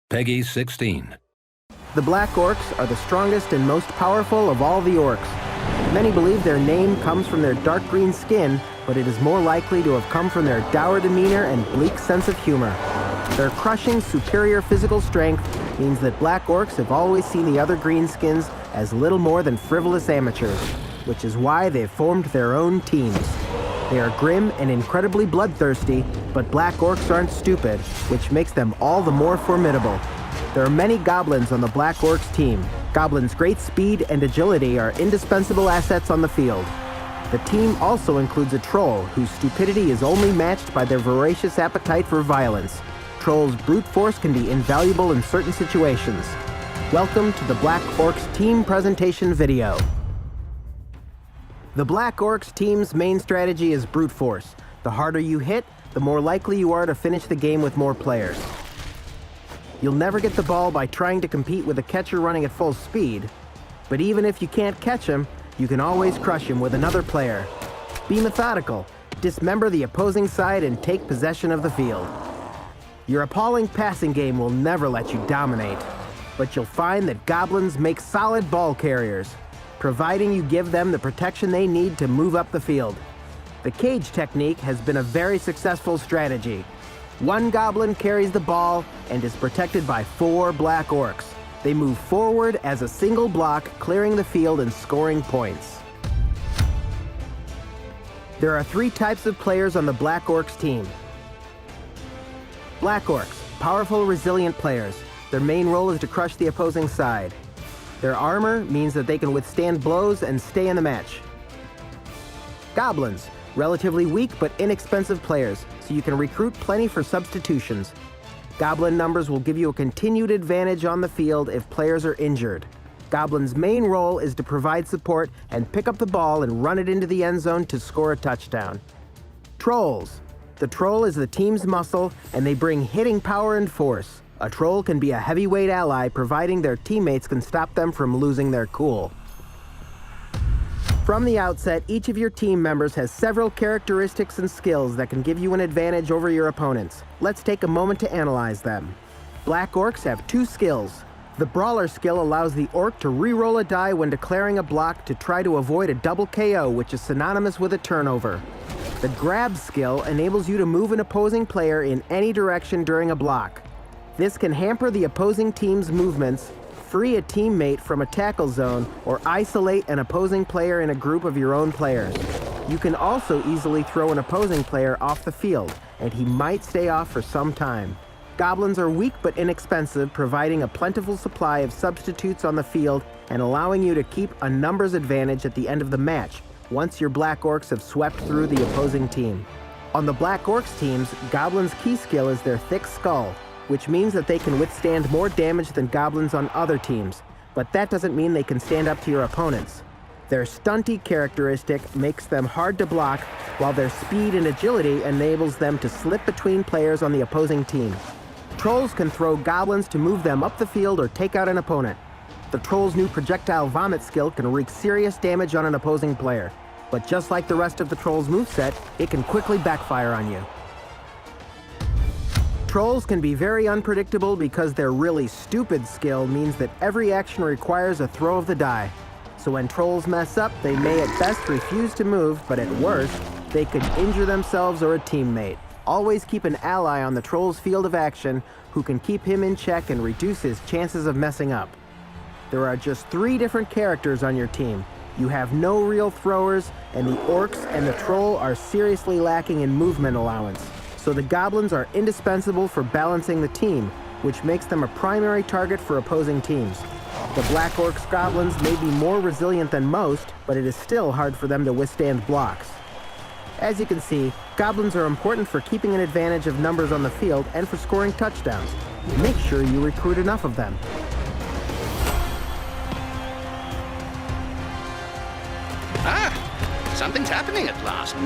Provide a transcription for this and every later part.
Peggy 16. The Black Orcs are the strongest and most powerful of all the orcs. Many believe their name comes from their dark green skin, but it is more likely to have come from their dour demeanor and bleak sense of humor. Their crushing, superior physical strength means that Black Orcs have always seen the other greenskins as little more than frivolous amateurs, which is why they've formed their own teams. They are grim and incredibly bloodthirsty, but Black Orcs aren't stupid, which makes them all the more formidable. There are many goblins on the Black Orcs team. Goblins' great speed and agility are indispensable assets on the field. The team also includes a troll, whose stupidity is only matched by their voracious appetite for violence. Trolls' brute force can be invaluable in certain situations. Welcome to the Black Orcs team presentation video. The Black Orcs team's main strategy is brute force. The harder you hit, the more likely you are to finish the game with more players. You'll never get the ball by trying to compete with a catcher running at full speed, but even if you can't catch him, you can always crush him with another player. Be methodical, dismember the opposing side, and take possession of the field. Your appalling passing game will never let you dominate, but you'll find that goblins make solid ball carriers, providing you give them the protection they need to move up the field. The cage technique has been a very successful strategy. One goblin carries the ball and is protected by 4 Black Orcs. They move forward as a single block, clearing the field and scoring points. There are 3 types of players on the Black Orcs team. Black Orcs, powerful, resilient players. Their main role is to crush the opposing side. Their armor means that they can withstand blows and stay in the match. Goblins, relatively weak but inexpensive players, so you can recruit plenty for substitutions. Goblin numbers will give you a continued advantage on the field if players are injured. Goblin's main role is to provide support and pick up the ball and run it into the end zone to score a touchdown. Trolls. The troll is the team's muscle, and they bring hitting power and force. A troll can be a heavyweight ally, providing their teammates can stop them from losing their cool. From the outset, each of your team members has several characteristics and skills that can give you an advantage over your opponents. Let's take a moment to analyze them. Black Orcs have 2 skills. The Brawler skill allows the Orc to re-roll a die when declaring a block to try to avoid a double KO, which is synonymous with a turnover. The Grab skill enables you to move an opposing player in any direction during a block. This can hamper the opposing team's movements, free a teammate from a tackle zone, or isolate an opposing player in a group of your own players. You can also easily throw an opposing player off the field, and he might stay off for some time. Goblins are weak but inexpensive, providing a plentiful supply of substitutes on the field and allowing you to keep a numbers advantage at the end of the match, once your Black Orcs have swept through the opposing team. On the Black Orcs teams, Goblins' key skill is their thick skull, which means that they can withstand more damage than goblins on other teams, but that doesn't mean they can stand up to your opponents. Their stunty characteristic makes them hard to block, while their speed and agility enables them to slip between players on the opposing team. Trolls can throw goblins to move them up the field or take out an opponent. The Troll's new projectile vomit skill can wreak serious damage on an opposing player, but just like the rest of the Troll's moveset, it can quickly backfire on you. Trolls can be very unpredictable because their really stupid skill means that every action requires a throw of the die. So when trolls mess up, they may at best refuse to move, but at worst, they could injure themselves or a teammate. Always keep an ally on the troll's field of action who can keep him in check and reduce his chances of messing up. There are just 3 different characters on your team. You have no real throwers, and the Orcs and the Troll are seriously lacking in movement allowance. So the Goblins are indispensable for balancing the team, which makes them a primary target for opposing teams. The Black Orcs Goblins may be more resilient than most, but it is still hard for them to withstand blocks. As you can see, Goblins are important for keeping an advantage of numbers on the field and for scoring touchdowns. Make sure you recruit enough of them. Ah, something's happening at last.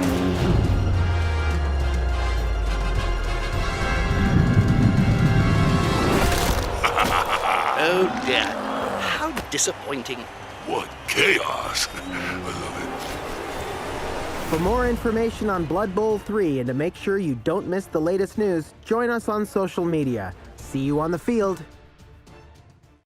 Oh dear, how disappointing. What chaos! I love it. For more information on Blood Bowl 3 and to make sure you don't miss the latest news, join us on social media. See you on the field.